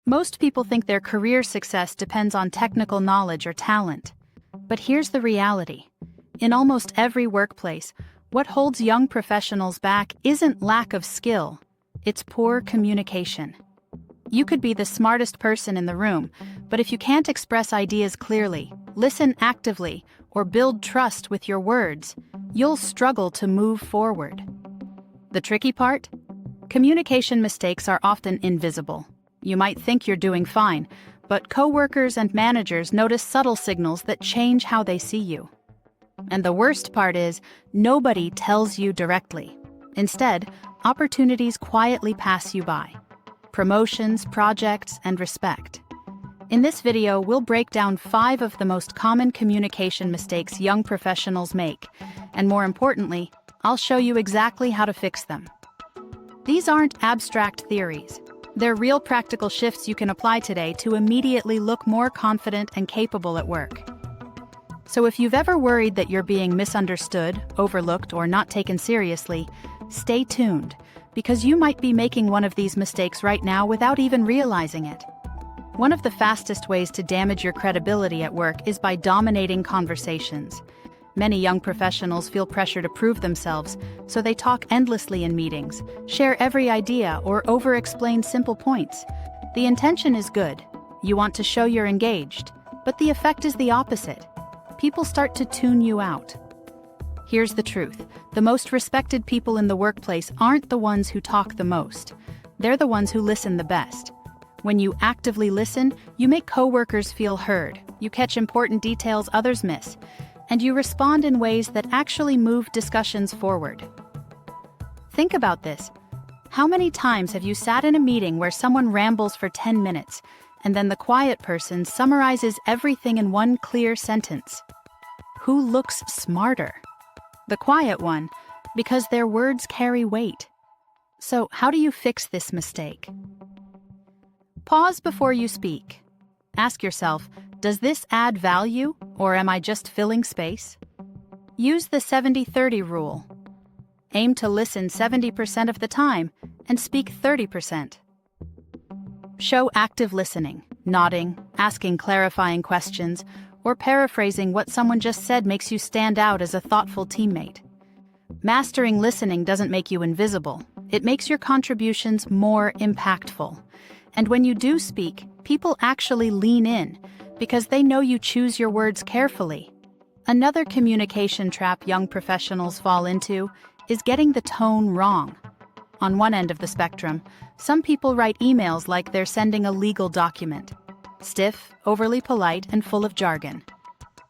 Most people think their career success depends on technical knowledge or talent. But here's the reality. In almost every workplace, what holds young professionals back isn't lack of skill, it's poor communication. You could be the smartest person in the room, but if you can't express ideas clearly, listen actively, or build trust with your words, you'll struggle to move forward. The tricky part? Communication mistakes are often invisible. You might think you're doing fine, but coworkers and managers notice subtle signals that change how they see you. And the worst part is, nobody tells you directly. Instead, opportunities quietly pass you by. Promotions, projects, and respect. In this video, we'll break down 5 of the most common communication mistakes young professionals make, and more importantly, I'll show you exactly how to fix them. These aren't abstract theories. They're real practical shifts you can apply today to immediately look more confident and capable at work. So if you've ever worried that you're being misunderstood, overlooked, or not taken seriously, stay tuned, because you might be making one of these mistakes right now without even realizing it. One of the fastest ways to damage your credibility at work is by dominating conversations. Many young professionals feel pressure to prove themselves, so they talk endlessly in meetings, share every idea, or over-explain simple points. The intention is good. You want to show you're engaged, but the effect is the opposite. People start to tune you out. Here's the truth. The most respected people in the workplace aren't the ones who talk the most. They're the ones who listen the best. When you actively listen, you make coworkers feel heard, you catch important details others miss, and you respond in ways that actually move discussions forward. Think about this. How many times have you sat in a meeting where someone rambles for 10 minutes, and then the quiet person summarizes everything in one clear sentence? Who looks smarter? The quiet one, because their words carry weight. So, how do you fix this mistake? Pause before you speak. Ask yourself, does this add value, or am I just filling space? Use the 70-30 rule. Aim to listen 70% of the time and speak 30%. Show active listening, nodding, asking clarifying questions, or paraphrasing what someone just said makes you stand out as a thoughtful teammate. Mastering listening doesn't make you invisible. It makes your contributions more impactful. And when you do speak, people actually lean in, because they know you choose your words carefully. Another communication trap young professionals fall into is getting the tone wrong. On one end of the spectrum, some people write emails like they're sending a legal document. Stiff, overly polite, and full of jargon.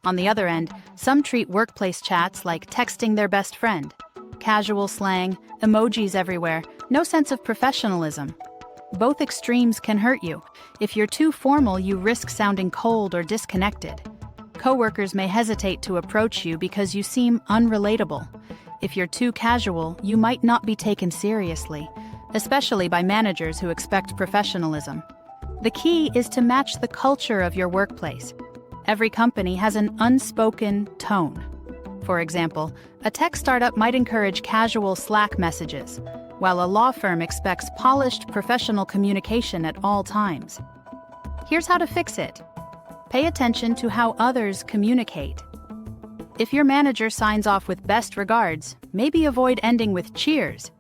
On the other end, some treat workplace chats like texting their best friend. Casual slang, emojis everywhere, no sense of professionalism. Both extremes can hurt you. If you're too formal, you risk sounding cold or disconnected. Coworkers may hesitate to approach you because you seem unrelatable. If you're too casual, you might not be taken seriously, especially by managers who expect professionalism. The key is to match the culture of your workplace. Every company has an unspoken tone. For example, a tech startup might encourage casual Slack messages, while a law firm expects polished professional communication at all times. Here's how to fix it. Pay attention to how others communicate. If your manager signs off with best regards, maybe avoid ending with cheers.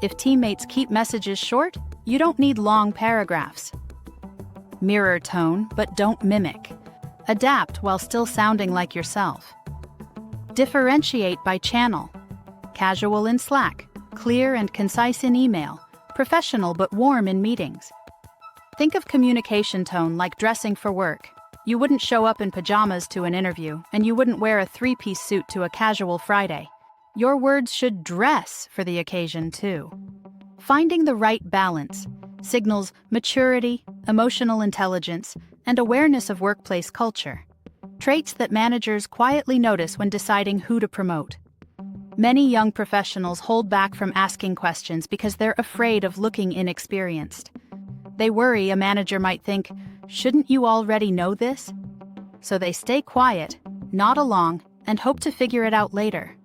If teammates keep messages short, you don't need long paragraphs. Mirror tone, but don't mimic. Adapt while still sounding like yourself. Differentiate by channel. Casual in Slack. Clear and concise in email, professional but warm in meetings. Think of communication tone like dressing for work. You wouldn't show up in pajamas to an interview, and you wouldn't wear a 3-piece suit to a casual Friday. Your words should dress for the occasion, too. Finding the right balance signals maturity, emotional intelligence, and awareness of workplace culture. Traits that managers quietly notice when deciding who to promote. Many young professionals hold back from asking questions because they're afraid of looking inexperienced. They worry a manager might think, "Shouldn't you already know this?" So they stay quiet, nod along, and hope to figure it out later.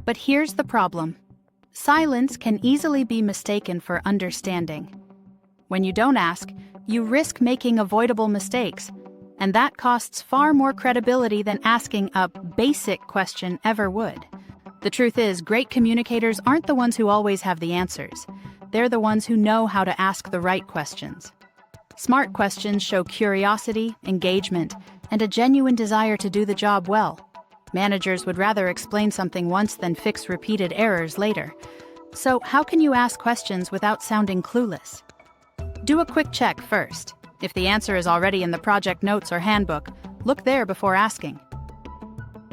But here's the problem. Silence can easily be mistaken for understanding. When you don't ask, You risk making avoidable mistakes, and that costs far more credibility than asking a basic question ever would. The truth is, great communicators aren't the ones who always have the answers. They're the ones who know how to ask the right questions. Smart questions show curiosity, engagement, and a genuine desire to do the job well. Managers would rather explain something once than fix repeated errors later. So, how can you ask questions without sounding clueless? Do a quick check first. If the answer is already in the project notes or handbook, look there before asking.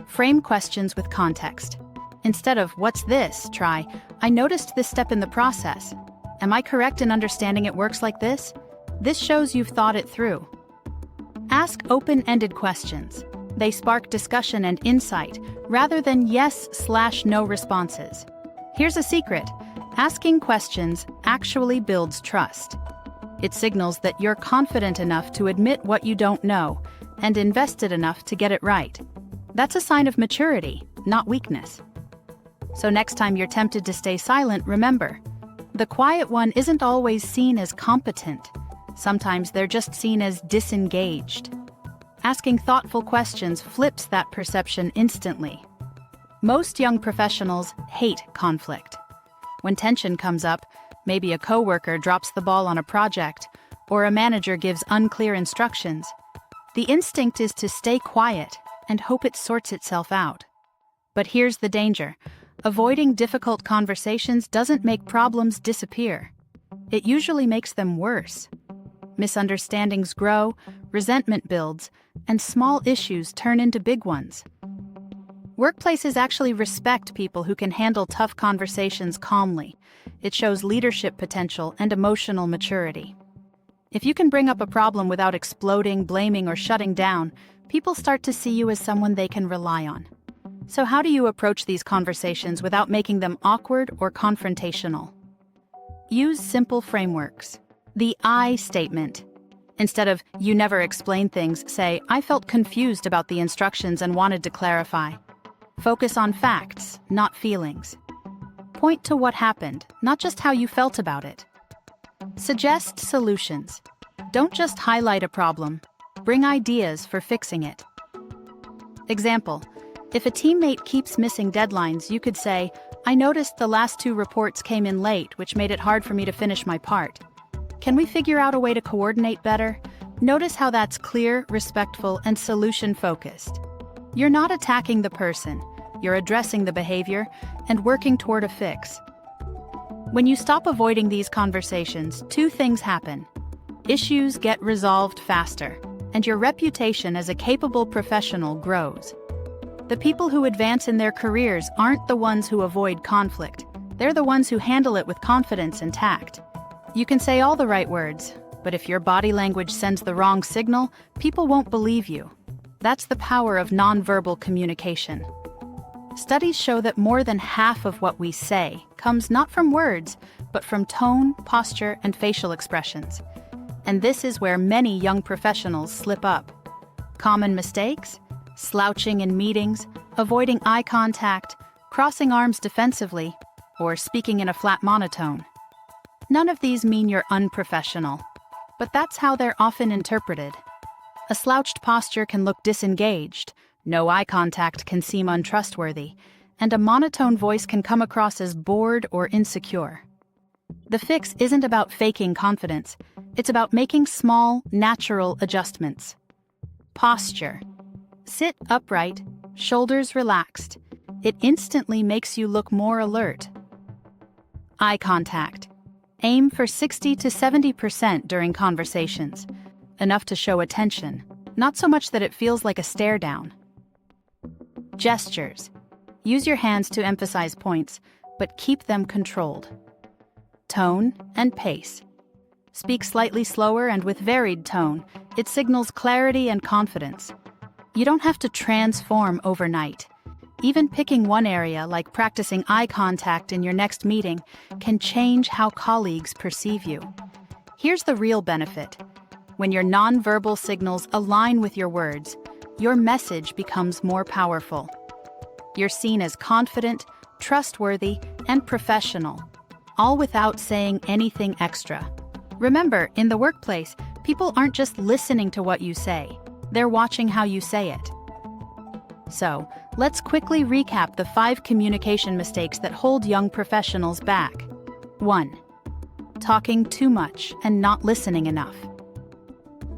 Frame questions with context. Instead of, "What's this?" try, "I noticed this step in the process. Am I correct in understanding it works like this?" This shows you've thought it through. Ask open-ended questions. They spark discussion and insight, rather than yes/no responses. Here's a secret. Asking questions actually builds trust. It signals that you're confident enough to admit what you don't know and invested enough to get it right. That's a sign of maturity, not weakness. So next time you're tempted to stay silent, remember, the quiet one isn't always seen as competent. Sometimes they're just seen as disengaged. Asking thoughtful questions flips that perception instantly. Most young professionals hate conflict. When tension comes up, maybe a coworker drops the ball on a project, or a manager gives unclear instructions, the instinct is to stay quiet and hope it sorts itself out. But here's the danger. Avoiding difficult conversations doesn't make problems disappear. It usually makes them worse. Misunderstandings grow, resentment builds, and small issues turn into big ones. Workplaces actually respect people who can handle tough conversations calmly. It shows leadership potential and emotional maturity. If you can bring up a problem without exploding, blaming, or shutting down, people start to see you as someone they can rely on. So how do you approach these conversations without making them awkward or confrontational? Use simple frameworks. The I statement. Instead of, "You never explain things," say, "I felt confused about the instructions and wanted to clarify." Focus on facts, not feelings. Point to what happened, not just how you felt about it. Suggest solutions. Don't just highlight a problem. Bring ideas for fixing it. Example, if a teammate keeps missing deadlines, you could say, "I noticed the last 2 reports came in late, which made it hard for me to finish my part. Can we figure out a way to coordinate better?" Notice how that's clear, respectful, and solution-focused. You're not attacking the person, you're addressing the behavior and working toward a fix. When you stop avoiding these conversations, 2 things happen. Issues get resolved faster, and your reputation as a capable professional grows. The people who advance in their careers aren't the ones who avoid conflict. They're the ones who handle it with confidence and tact. You can say all the right words, but if your body language sends the wrong signal, people won't believe you. That's the power of nonverbal communication. Studies show that more than half of what we say comes not from words, but from tone, posture, and facial expressions. And this is where many young professionals slip up. Common mistakes? Slouching in meetings, avoiding eye contact, crossing arms defensively, or speaking in a flat monotone. None of these mean you're unprofessional, but that's how they're often interpreted. A slouched posture can look disengaged, no eye contact can seem untrustworthy, and a monotone voice can come across as bored or insecure. The fix isn't about faking confidence, it's about making small, natural adjustments. Posture. Sit upright, shoulders relaxed. It instantly makes you look more alert. Eye contact. Aim for 60 to 70% during conversations, enough to show attention, not so much that it feels like a stare down. Gestures. Use your hands to emphasize points, but keep them controlled. Tone and pace. Speak slightly slower and with varied tone. It signals clarity and confidence. You don't have to transform overnight. Even picking one area, like practicing eye contact in your next meeting, can change how colleagues perceive you. Here's the real benefit. When your nonverbal signals align with your words, your message becomes more powerful. You're seen as confident, trustworthy, and professional, all without saying anything extra. Remember, in the workplace, People aren't just listening to what you say, they're watching how you say it. So, let's quickly recap the 5 communication mistakes that hold young professionals back. 1. Talking too much and not listening enough.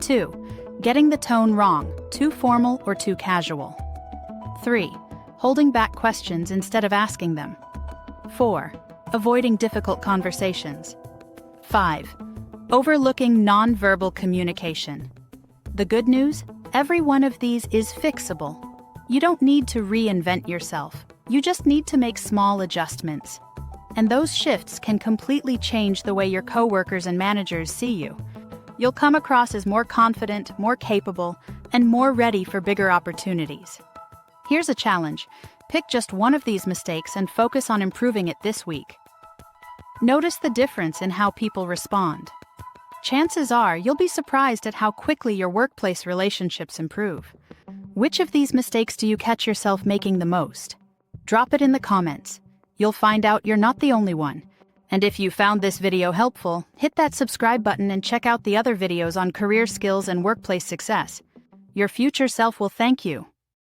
2. Getting the tone wrong, too formal or too casual. 3. Holding back questions instead of asking them. 4. Avoiding difficult conversations. 5. Overlooking non-verbal communication. The good news? Every one of these is fixable. You don't need to reinvent yourself. You just need to make small adjustments. And those shifts can completely change the way your coworkers and managers see you. You'll come across as more confident, more capable, and more ready for bigger opportunities. Here's a challenge. Pick just one of these mistakes and focus on improving it this week. Notice the difference in how people respond. Chances are you'll be surprised at how quickly your workplace relationships improve. Which of these mistakes do you catch yourself making the most? Drop it in the comments. You'll find out you're not the only one. And if you found this video helpful, hit that subscribe button and check out the other videos on career skills and workplace success. Your future self will thank you.